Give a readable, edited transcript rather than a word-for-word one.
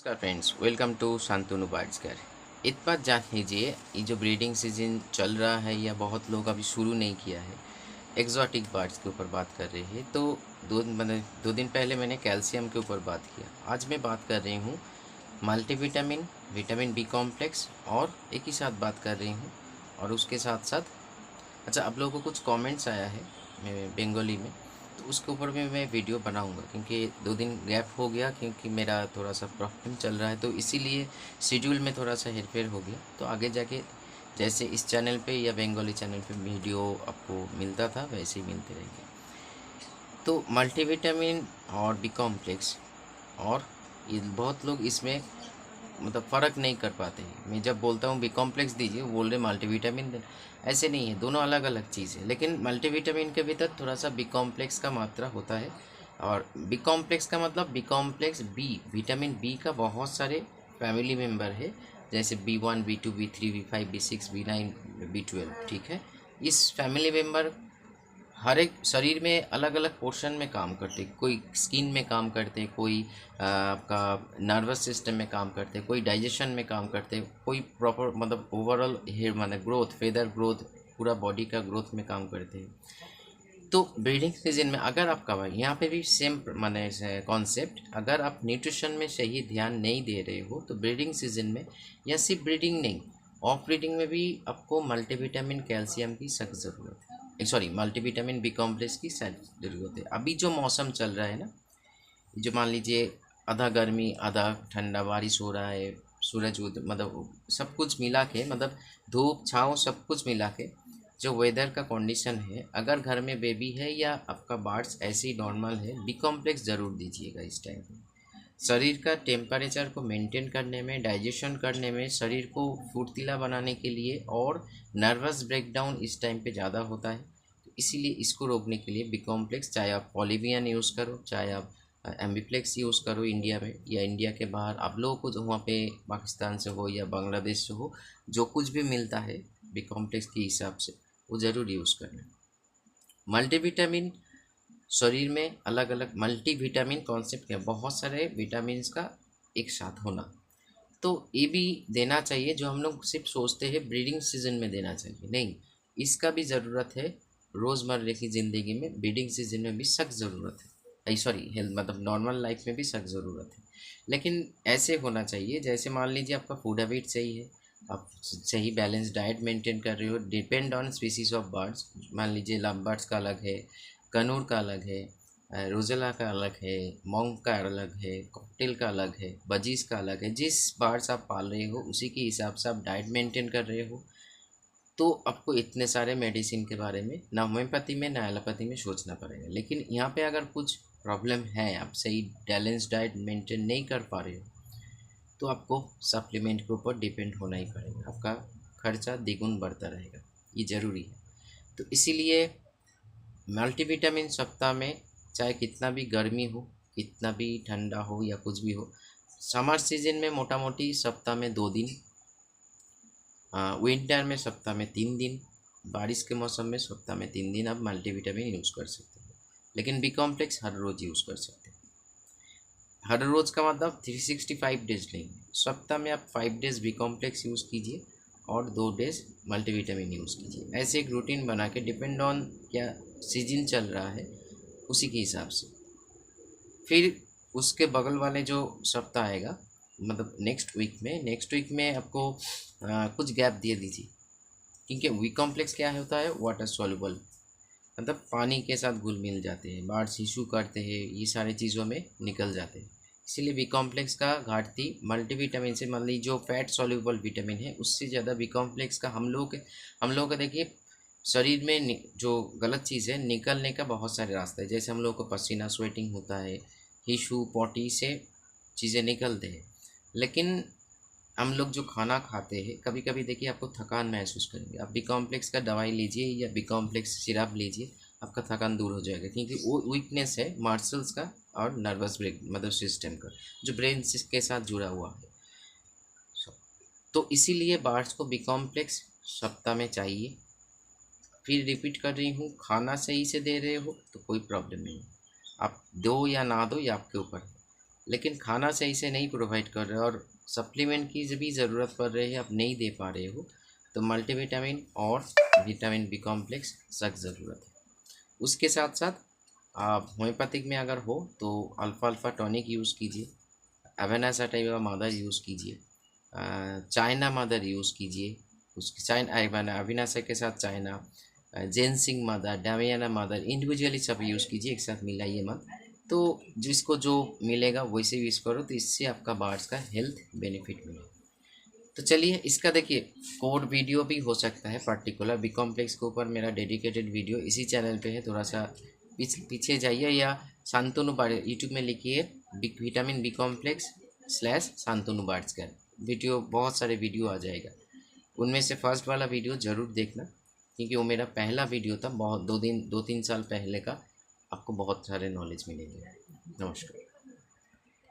नमस्कार friends, welcome to Shantanu birds care. एक बात जान लीजिए, ये जो ब्रीडिंग सीजन चल रहा है या बहुत लोग अभी शुरू नहीं किया है, एक्जॉटिक बर्ड्स के ऊपर बात कर रहे हैं। तो दो दिन पहले मैंने कैल्शियम के ऊपर बात किया। आज मैं बात कर रही हूँ मल्टीविटामिन, विटामिन बी कॉम्प्लेक्स और एक ही साथ बात कर रही हूँ। और उसके साथ साथ अच्छा, आप लोगों को कुछ कमेंट्स आया है बंगाली में, तो उसके ऊपर भी मैं वीडियो बनाऊंगा क्योंकि 2 दिन गैप हो गया क्योंकि मेरा थोड़ा सा प्रॉब्लम चल रहा है, तो इसीलिए शेड्यूल में थोड़ा सा हेरफेर हो गया। तो आगे जाके जैसे इस चैनल पे या बंगाली चैनल पे वीडियो आपको मिलता था वैसे ही मिलते रहेंगे। तो मल्टीविटामिन और बी कॉम्प्लेक्स, और ये बहुत लोग इसमें मतलब फ़र्क नहीं कर पाते हैं। मैं जब बोलता हूँ बी कॉम्प्लेक्स दीजिए, वो बोल रहे मल्टीविटामिन दें। ऐसे नहीं है, दोनों अलग अलग चीज़ है। लेकिन मल्टीविटामिन के भीतर थोड़ा सा बी कॉम्प्लेक्स का मात्रा होता है। और बी कॉम्प्लेक्स का मतलब B complex B, vitamin B का बहुत सारे फैमिली मेम्बर है, जैसे B1, B2, B3, B5, B6, B9, B12। ठीक है, इस फैमिली मेम्बर हर एक शरीर में अलग अलग पोर्शन में काम करते। कोई स्किन में काम करते, कोई आपका नर्वस सिस्टम में काम करते, कोई डाइजेशन में काम करते, कोई प्रॉपर मतलब ओवरऑल हेयर माने ग्रोथ, फेदर ग्रोथ, पूरा बॉडी का ग्रोथ में काम करते हैं। तो ब्रीडिंग सीजन में अगर आपका भाई यहाँ पे भी सेम माने कॉन्सेप्ट, अगर आप न्यूट्रिशन में सही ध्यान नहीं दे रहे हो तो ब्रीडिंग सीजन में, या सिर्फ ब्रीडिंग नहीं, ऑफ ब्रीडिंग में भी आपको मल्टीविटामिन कैल्शियम की सख्त ज़रूरत है। सॉरी, मल्टीविटामिन बी कॉम्प्लेक्स की सख्त ज़रूरत है। अभी जो मौसम चल रहा है ना, जो मान लीजिए आधा गर्मी आधा ठंडा, बारिश हो रहा है, सूरज मतलब सब कुछ मिला के, मतलब धूप छाँव सब कुछ मिला के जो वेदर का कंडीशन है, अगर घर में बेबी है या आपका बर्ड्स ऐसे ही नॉर्मल है, बी कॉम्प्लेक्स ज़रूर दीजिएगा इस टाइम पे। शरीर का टेम्परेचर को मेंटेन करने में, डाइजेशन करने में, शरीर को फुर्तीला बनाने के लिए, और नर्वस ब्रेकडाउन इस टाइम पे ज़्यादा होता है। तो इसीलिए इसको रोकने के लिए बी कॉम्प्लेक्स, चाहे आप पॉलीवियन यूज़ करो, चाहे आप एम्बीप्लेक्स यूज़ करो इंडिया में या इंडिया के बाहर, आप लोगों को जो वहाँ पे पाकिस्तान से हो या बांग्लादेश से हो, जो कुछ भी मिलता है बी कॉम्प्लेक्स के हिसाब से वो ज़रूर यूज़ करना। मल्टीविटामिन, शरीर में अलग अलग मल्टीविटामिन कॉन्सेप्ट क्या, बहुत सारे विटामिन्स का एक साथ होना। तो ये भी देना चाहिए, जो हम लोग सिर्फ सोचते हैं ब्रीडिंग सीजन में देना चाहिए, नहीं, इसका भी ज़रूरत है रोज़मर्रा की ज़िंदगी में। ब्रीडिंग सीजन में भी सख्त ज़रूरत है, सॉरी हेल्थ मतलब नॉर्मल लाइफ में भी सख्त ज़रूरत है। लेकिन ऐसे होना चाहिए, जैसे मान लीजिए आपका फूड हैबिट सही है, आप सही बैलेंस डाइट मेंटेन कर रहे हो, depend on species of birds. मान लीजिए लव बर्ड्स का अलग है, कनूर का अलग है, रोज़ेला का अलग है, मॉन्क का अलग है, कॉकटेल का अलग है, बजीज़ का अलग है। जिस बर्ड्स आप पाल रहे हो उसी के हिसाब से आप डाइट मेंटेन कर रहे हो, तो आपको इतने सारे मेडिसिन के बारे में ना होम्योपैथी में ना एलोपैथी में सोचना पड़ेगा। लेकिन यहाँ पे अगर कुछ प्रॉब्लम है, आप सही बैलेंस डाइट मेंटेन नहीं कर पा रहे हो, तो आपको सप्लीमेंट के ऊपर डिपेंड होना ही पड़ेगा। आपका खर्चा द्विगुण बढ़ता रहेगा, ये ज़रूरी है। तो इसीलिए मल्टीविटामिन सप्ताह में, चाहे कितना भी गर्मी हो, कितना भी ठंडा हो या कुछ भी हो, समर सीजन में मोटा मोटी सप्ताह में 2 दिन, विंटर में सप्ताह में 3 दिन, बारिश के मौसम में सप्ताह में 3 दिन आप मल्टीविटामिन यूज़ कर सकते हो। लेकिन बी कॉम्प्लेक्स हर रोज़ यूज़ कर सकते हैं। हर रोज़ का मतलब 365 डेज नहीं, सप्ताह में आप 5 डेज बी कॉम्प्लेक्स यूज़ कीजिए और 2 डेज मल्टीविटामिन यूज़ कीजिए। ऐसे एक रूटीन बना के, डिपेंड ऑन क्या सीजन चल रहा है उसी के हिसाब से। फिर उसके बगल वाले जो सप्ताह आएगा, मतलब नेक्स्ट वीक में आपको कुछ गैप दे दीजिए, क्योंकि वी कॉम्प्लेक्स क्या होता है, वाटर सॉल्युबल, मतलब पानी के साथ घुल मिल जाते हैं, बाढ़ इशू करते हैं, ये सारी चीज़ों में निकल जाते हैं। इसीलिए बी कॉम्प्लेक्स का घाटती मल्टीविटामिन से, मान लीजिए जो फैट सॉल्युबल विटामिन है उससे ज़्यादा बी कॉम्प्लेक्स का हम लोग का देखिए, शरीर में जो गलत चीज़ है निकलने का बहुत सारे रास्ते हैं। जैसे हम लोग को पसीना, स्वेटिंग होता है, हीशू पॉटी से चीज़ें निकलते हैं। लेकिन हम लोग जो खाना खाते हैं, कभी कभी देखिए आपको थकान महसूस करेंगे, आप बी कॉम्प्लेक्स का दवाई लीजिए या बी कॉम्प्लेक्स सिरप लीजिए, आपका थकान दूर हो जाएगा। क्योंकि वो वीकनेस है मसल्स का और नर्वस ब्रेक मतलब सिस्टम का, जो ब्रेन के साथ जुड़ा हुआ है। तो इसीलिए बार्स को बी कॉम्प्लेक्स सप्ताह में चाहिए। फिर रिपीट कर रही हूँ, खाना सही से दे रहे हो तो कोई प्रॉब्लम नहीं, आप दो या ना दो ये आपके ऊपर है। लेकिन खाना सही से नहीं प्रोवाइड कर रहे और सप्लीमेंट की भी ज़रूरत पड़ रही है, आप नहीं दे पा रहे हो, तो मल्टीविटामिन और विटामिन बी कॉम्प्लेक्स सख्त ज़रूरत है। उसके साथ साथ आप होम्योपैथिक में अगर हो तो अल्फ़ा अल्फ़ा टॉनिक यूज़ कीजिए, अवेनासाटाइवा मदर यूज़ कीजिए, चाइना मदर यूज़ कीजिए, उसकी चाइना अविनाशा के साथ चाइना, जेनसिंग मदर, डामियाना मदर, इंडिविजुअली सब यूज़ कीजिए, एक साथ मिलाइए मत। तो जिसको जो मिलेगा वैसे यूज़ करो, तो इससे आपका बार्ड्स का हेल्थ बेनिफिट मिलेगा। तो चलिए इसका देखिए कोड वीडियो भी हो सकता है, पर्टिकुलर बी कॉम्प्लेक्स के ऊपर मेरा डेडिकेटेड वीडियो इसी चैनल पे है, थोड़ा सा पीछे जाइए या शांतनु बाड़ यूट्यूब में लिखिए vitamin B complex / Shantanu Bardskar, video बहुत सारे वीडियो आ जाएगा। उनमें से फर्स्ट वाला वीडियो ज़रूर देखना, क्योंकि वो मेरा पहला वीडियो था, बहुत 2 3 साल पहले का। आपको बहुत सारे नॉलेज मिलेंगे। नमस्कार।